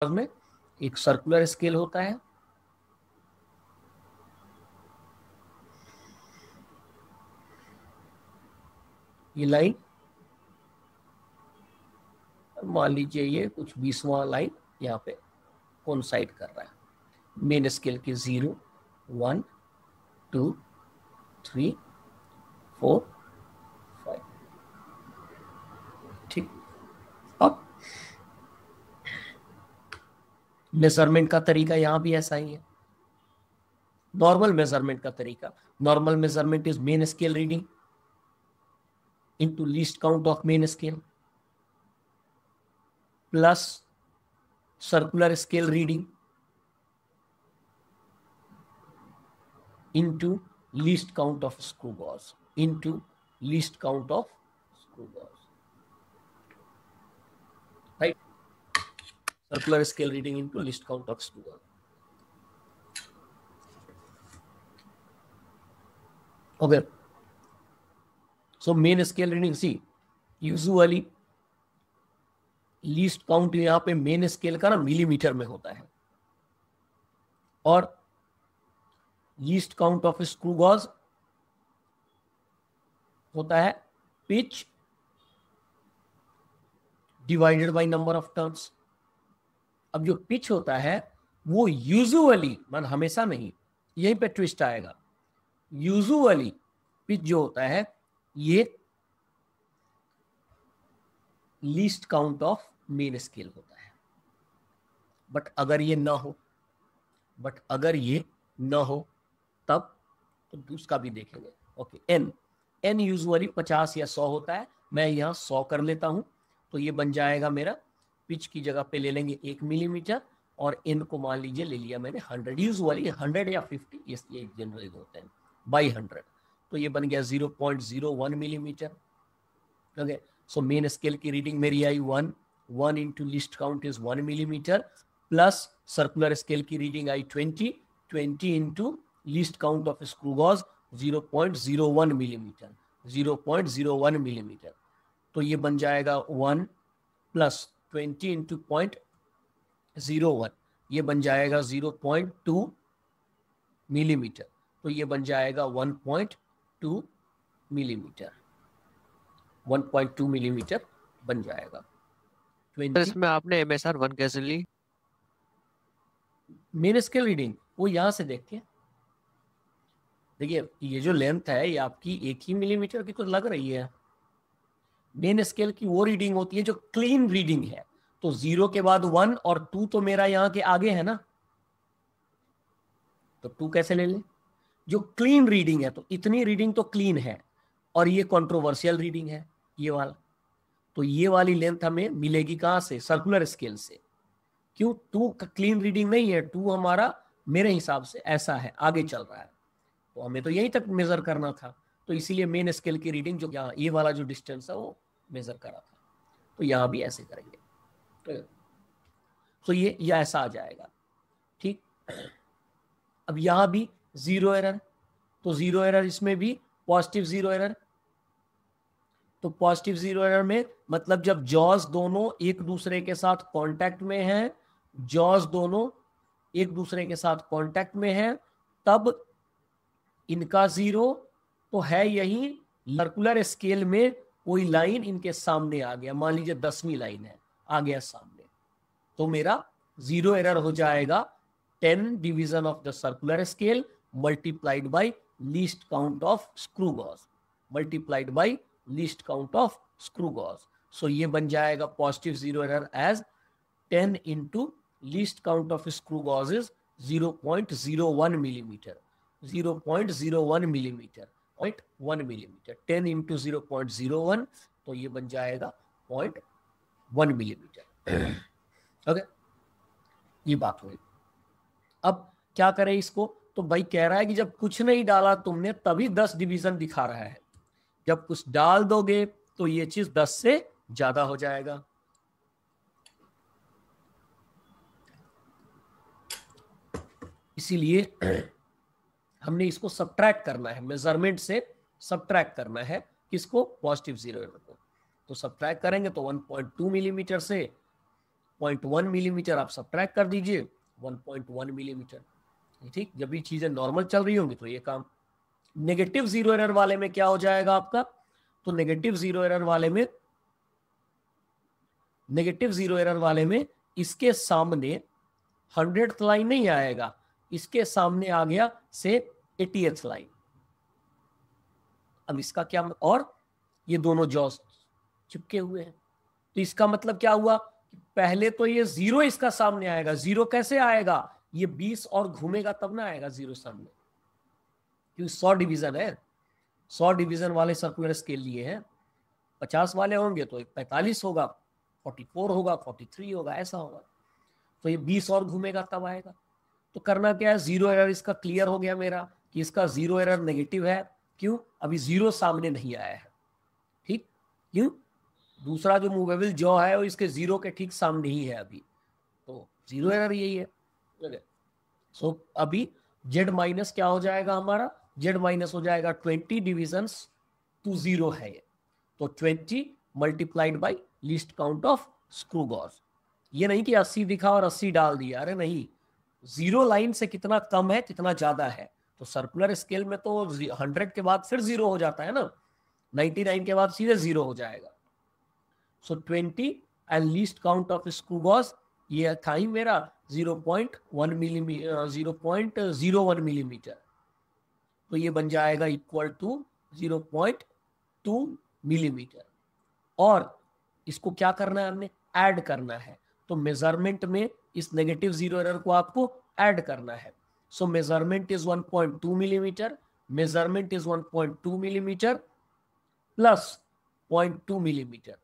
में एक circular scale होता है, ये लाइन मान लीजिए ये कुछ 20वां लाइन यहाँ पे कोइंसाइड कर रहा है मेन स्केल के 0 1 2 3 4 5। ठीक, अब मेजरमेंट का तरीका यहाँ भी ऐसा ही है। नॉर्मल मेजरमेंट का तरीका, normal measurement is main scale reading into least count of main scale plus circular scale reading into least count of screw gauge into least count of screw gauge, right? Circular scale reading into least count of screw gauge. Okay, so main scale reading, see usually least count यहाँ पे main scale का ना millimetre में होता है और least count of screw gauge होता है pitch divided by number of turns. अब जो पिच होता है वो यूजुअली, मान हमेशा नहीं, यहीं पे ट्विस्ट आएगा। यूजुअली पिच जो होता है ये least count of main scale होता है। बट अगर ये ना हो तब तो उसका भी देखेंगे। ओके, एन यूजुअली 50 या 100 होता है, मैं यहाँ 100 कर लेता हूं तो ये बन जाएगा मेरा, पिच की जगह पे ले लेंगे 1 मिलीमीटर और एन को मान लीजिए ले लिया मैंने 100। यूजुअली 100 या 50 ये जनरली होते हैं बाई 100, तो ये बन गया 0.01 millimetre. Okay, so main scale की रीडिंग मेरी आई 1 into least count is 1 millimetre plus circular scale की रीडिंग आई 20 into least count of screw gauge 0.01 millimetre 0.01 millimetre. तो ये बन जाएगा 1 प्लस 20 इंटू 0.01, ये बन जाएगा 0.2 मिलीमीटर, तो ये बन जाएगा 1.2 मिलीमीटर 1.2 मिलीमीटर बन जाएगा। इसमें आपने MSR 1 कैसे ली? मेन स्केल रीडिंग वो यहां से देख के, देखिए ये जो लेंथ है ये आपकी 1 ही मिलीमीटर की तो लग रही है। मेन स्केल की वो रीडिंग होती है जो क्लीन रीडिंग है, तो 0 के बाद 1 और 2 तो मेरा यहाँ के आगे है ना, तो 2 कैसे ले ले? जो क्लीन रीडिंग है, तो इतनी रीडिंग तो क्लीन है और ये कंट्रोवर्शियल रीडिंग है ये वाला, तो ये वाली लेंथ हमें मिलेगी कहां से? सर्कुलर स्केल से। क्यों? 2 क्लीन रीडिंग नहीं है, 2 हमारा मेरे हिसाब से ऐसा है, आगे चल रहा है, तो हमें तो यहीं तक मेजर करना था, तो इसीलिए मेन स्केल की रीडिंग जो यहाँ ये वाला जो डिस्टेंस है वो मेजर करा था, तो यहाँ भी ऐसे करेंगे तो ये ऐसा आ जाएगा। ठीक, अब यहाँ भी 0 एरर, तो 0 एरर इसमें भी पॉजिटिव 0 एरर, तो पॉजिटिव 0 एरर में मतलब जब जॉज दोनों एक दूसरे के साथ कांटेक्ट में हैं, जॉज दोनों एक दूसरे के साथ कांटेक्ट में हैं, तब इनका 0 तो है यही, सर्कुलर स्केल में कोई लाइन इनके सामने आ गया, मान लीजिए 10वीं लाइन है, आ गया सामने, तो मेरा 0 एरर हो जाएगा 10 division of the circular scale multiplied by least count of screw gauge multiplied by least count of screw gauge. So ये बन जाएगा positive 0 error as 10 into least count of screw gauge is 0.01 millimetre 0.01 millimetre 0.1 millimetre 10 into 0.01, तो ये बन जाएगा 0.1 millimetre. Okay, ये बात हुई। अब क्या करें इसको? तो भाई कह रहा है कि जब कुछ नहीं डाला तुमने तभी 10 डिवीजन दिखा रहा है, जब कुछ डाल दोगे तो ये चीज 10 से ज्यादा हो जाएगा। इसीलिए हमने इसको सब्ट्रैक्ट करना है, मेजरमेंट से सब्ट्रैक्ट करना है किसको? पॉजिटिव 0 एरर को। तो सब्ट्रैक्ट करेंगे तो 1.2 मिलीमीटर से 0.1 मिलीमीटर आप सब्ट्रैक्ट कर दीजिए, 1.1 मिलीमीटर। ठीक, जब भी चीजें नॉर्मल चल रही होंगी तो ये काम। नेगेटिव जीरो एरर वाले में क्या हो जाएगा आपका, तो नेगेटिव जीरो एरर वाले में इसके सामने 100th लाइन नहीं आएगा, इसके सामने आ गया से 80th लाइन। अब इसका क्या, और ये दोनों जॉस चिपके हुए हैं, तो इसका मतलब क्या हुआ कि पहले तो ये 0 इसका सामने आएगा। 0 कैसे आएगा, ये 20 और घूमेगा तब ना आएगा 0 सामने, क्योंकि 100 डिवीजन है। 100 डिवीजन वाले सर्कुलर स्केल लिए हैं, 50 वाले होंगे तो 45 होगा, 44 होगा, 43 होगा, ऐसा होगा। तो ये 20 और घूमेगा तब आएगा। तो करना क्या है, 0 एरर इसका क्लियर हो गया मेरा कि इसका 0 एरर नेगेटिव है। क्यों, अभी 0 सामने नहीं आया है। ठीक, क्यों, दूसरा जो मूवेबल जॉ है वो इसके 0 के ठीक सामने ही है अभी, तो 0 एरर यही है। सो अभी Z माइनस क्या हो जाएगा हमारा, Z माइनस हो जाएगा 20 डिविजन्स टू 0 है ये, तो 20 multiplied by least count of screw gauge. ये नहीं कि 80 दिखा और 80 डाल दिया, अरे नहीं, 0 लाइन से कितना कम है कितना ज्यादा है। तो सर्कुलर स्केल में तो 100 के बाद फिर 0 हो जाता है ना, 99 के बाद सीधे 0 हो जाएगा। So 20 and least count of screw gauge, ये था ही मेरा 0.01 मिलीमीटर, तो ये बन जाएगा इक्वल टू 0.2 मिलीमीटर। और इसको क्या करना है, हमने ऐड करना है। तो मेजरमेंट में इस नेगेटिव 0 एरर को आपको ऐड करना है। सो measurement is 1.2 millimetre, measurement is 1.2 millimetre plus 0.2 millimetre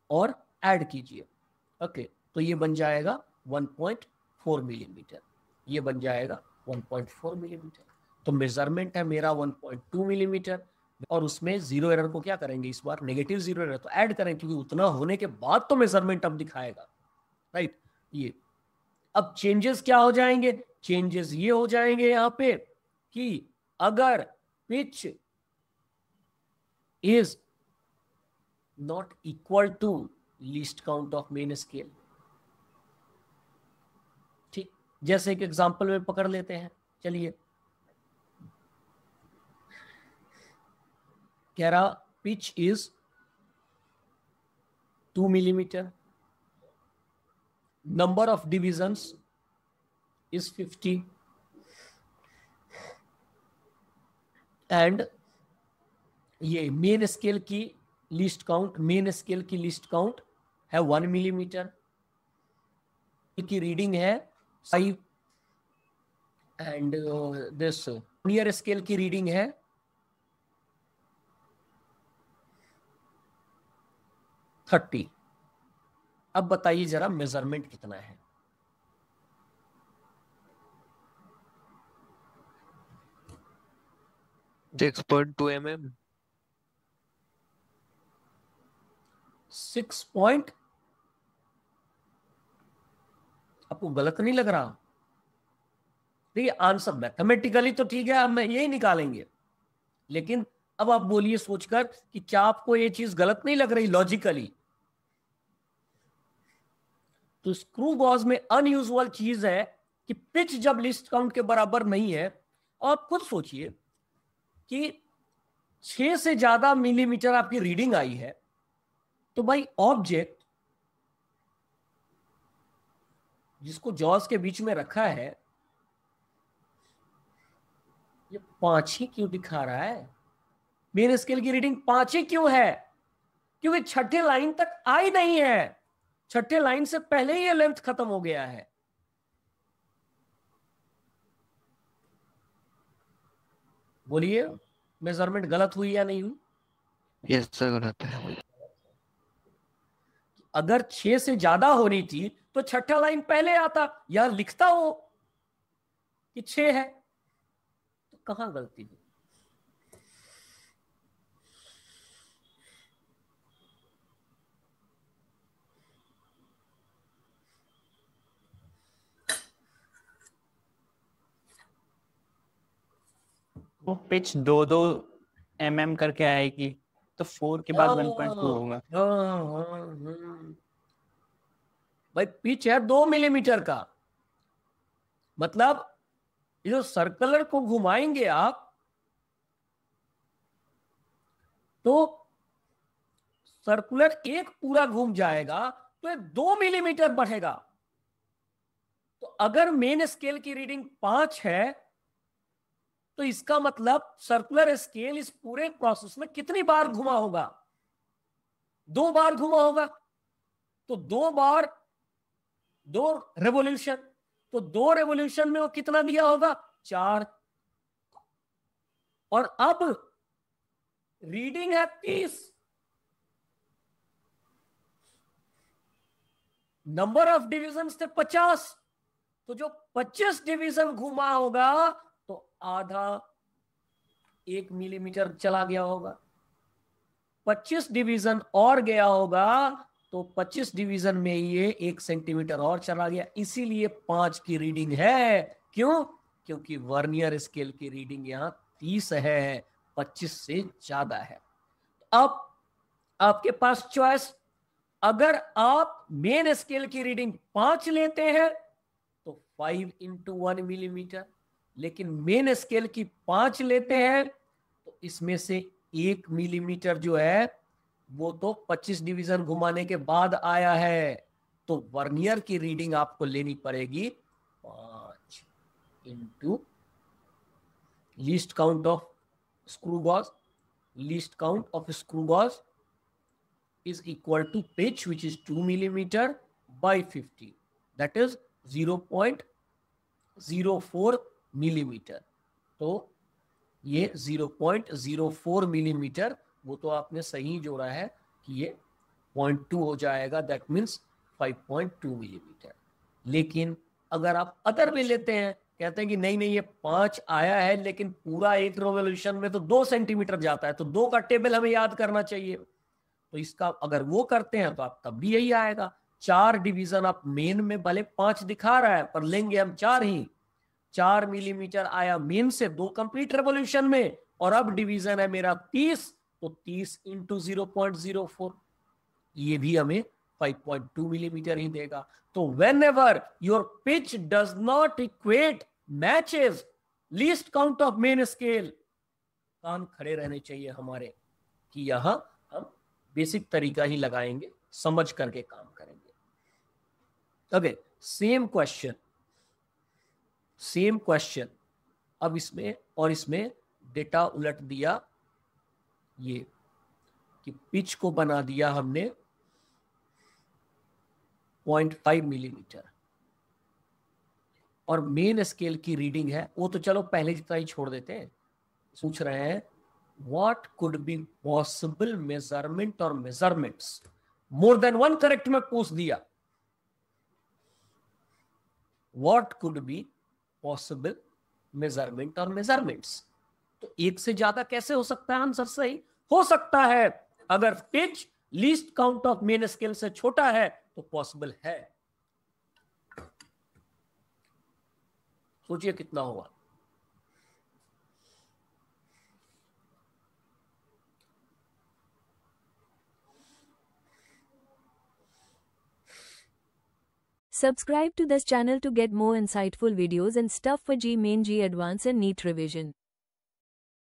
और ऐड कीजिए। ओके, तो ये बन जाएगा 1.4 मिलीमीटर, ये बन जाएगा 1.4 मिलीमीटर। तो मेजरमेंट है मेरा 1.2 मिलीमीटर, और उसमें 0 एरर को क्या करेंगे, इस बार नेगेटिव 0 एरर तो ऐड करेंगे, क्योंकि उतना होने के बाद तो मेजरमेंट अब दिखाएगा, राइट। ये अब चेंजेस क्या हो जाएंगे, चेंजेस ये हो जाएंगे यहां पे कि अगर pitch is not equal to least count of main scale, ठीक, जैसे एक एग्जांपल में पकड़ लेते हैं। चलिए, कह रहा pitch is 2 millimetre, number of divisions is 50 and ये मेन स्केल की लीस्ट काउंट है 1 मिलीमीटर की रीडिंग है 5 एंड दिस नियर स्केल की रीडिंग है 30। अब बताइए जरा मेजरमेंट कितना है, सिक्स 6.2 mm। 6 पॉइंट, आपको गलत नहीं लग रहा? देखिए आंसर मैथमेटिकली तो ठीक है, अब मैं यही निकालेंगे, लेकिन अब आप बोलिए सोचकर कि क्या आपको ये चीज गलत नहीं लग रही लॉजिकली? तो स्क्रू गॉज में अनयूजुअल चीज है कि पिच जब लिस्ट काउंट के बराबर नहीं है, और आप खुद सोचिए कि 6 से ज्यादा मिलीमीटर आपकी रीडिंग आई है, तो भाई ऑब्जेक्ट जिसको जॉज के बीच में रखा है ये 5 ही क्यों दिखा रहा है? मेन स्केल की रीडिंग 5 ही क्यों है? क्योंकि छठे लाइन तक आई नहीं है, छठे लाइन से पहले ही ये लेंथ खत्म हो गया है। बोलिए मेजरमेंट गलत हुई या नहीं हुई? यस सर, गलत है। अगर 6 से ज्यादा होनी थी तो छठा लाइन पहले आता, या लिखता हो कि 6 है, तो कहां गलती हुई? वो पिच 2-2 mm करके आएगी, तो 4 के बाद 1.2 होगा। भाई पिच है 2 मिलीमीटर का, मतलब ये जो सर्कुलर को घुमाएंगे आप तो सर्कुलर एक पूरा घूम जाएगा तो ये 2 मिलीमीटर बढ़ेगा। तो अगर मेन स्केल की रीडिंग 5 है तो इसका मतलब सर्कुलर स्केल इस पूरे प्रोसेस में कितनी बार घुमा होगा? 2 बार घुमा होगा। तो 2 बार 2 रेवोल्यूशन, तो 2 रेवोल्यूशन में वो कितना दिया होगा? 4। और अब रीडिंग है 30, नंबर ऑफ डिविजन थे 50, तो जो 25 डिवीजन घुमा होगा तो आधा 1 मिलीमीटर चला गया होगा। 25 डिवीजन और गया होगा तो 25 डिवीजन में ये 1 सेंटीमीटर और चला गया, इसीलिए 5 की रीडिंग है। क्यों? क्योंकि वर्नियर स्केल की रीडिंग यहां 30 है, 25 से ज्यादा है। अब आपके पास चॉइस, अगर आप मेन स्केल की रीडिंग 5 लेते हैं तो 5 इंटू 1 मिलीमीटर, लेकिन मेन स्केल की 5 लेते हैं तो इसमें से 1 मिलीमीटर जो है वो तो 25 डिवीजन घुमाने के बाद आया है, तो वर्नियर की रीडिंग आपको लेनी पड़ेगी 5 into least count of screw gauge. Least count of screw gauge is equal to pitch, which is 2 millimeter by 50, that is 0.04 millimeter। तो ये 0.04 मिलीमीटर, वो तो आपने सही जोड़ा है कि ये 0.2 हो जाएगा, दैट मीन्स 5.2 मिलीमीटर। लेकिन अगर आप अदर में लेते हैं, कहते हैं कि नहीं नहीं ये 5 आया है लेकिन पूरा एक रेवोल्यूशन में तो 2 सेंटीमीटर जाता है, तो 2 का टेबल हमें याद करना चाहिए, तो इसका अगर वो करते हैं तो आप तब भी यही आएगा। 4 डिवीजन आप मेन में भले 5 दिखा रहा है पर लेंगे हम 4 ही, 4 मिलीमीटर आया मेन से 2 कंप्लीट रेवोल्यूशन में, और अब डिवीजन है मेरा 30, तो 30 इंटू 0.04, ये भी हमें 5.2 मिलीमीटर ही देगा। तो whenever your pitch does not equate matches least count of main scale, कान खड़े रहने चाहिए हमारे कि यहां हम बेसिक तरीका ही लगाएंगे, समझ करके काम करेंगे। ओके, सेम क्वेश्चन अब इसमें और इसमें डेटा उलट दिया, ये कि पिच को बना दिया हमने 0.5 मिलीमीटर और मेन स्केल की रीडिंग है, वो तो चलो पहले जितना ही छोड़ देते हैं। पूछ रहे हैं what could be possible measurement or measurements, more than one correct में पूछ दिया, what could be possible measurement or measurements, तो एक से ज्यादा कैसे हो सकता है? आंसर सही हो सकता है, अगर pitch least count of main scale से छोटा है तो पॉसिबल है। सोचिए कितना होगा। Subscribe to this channel to get more insightful videos and stuff for G Main G Advanced and NEET revision.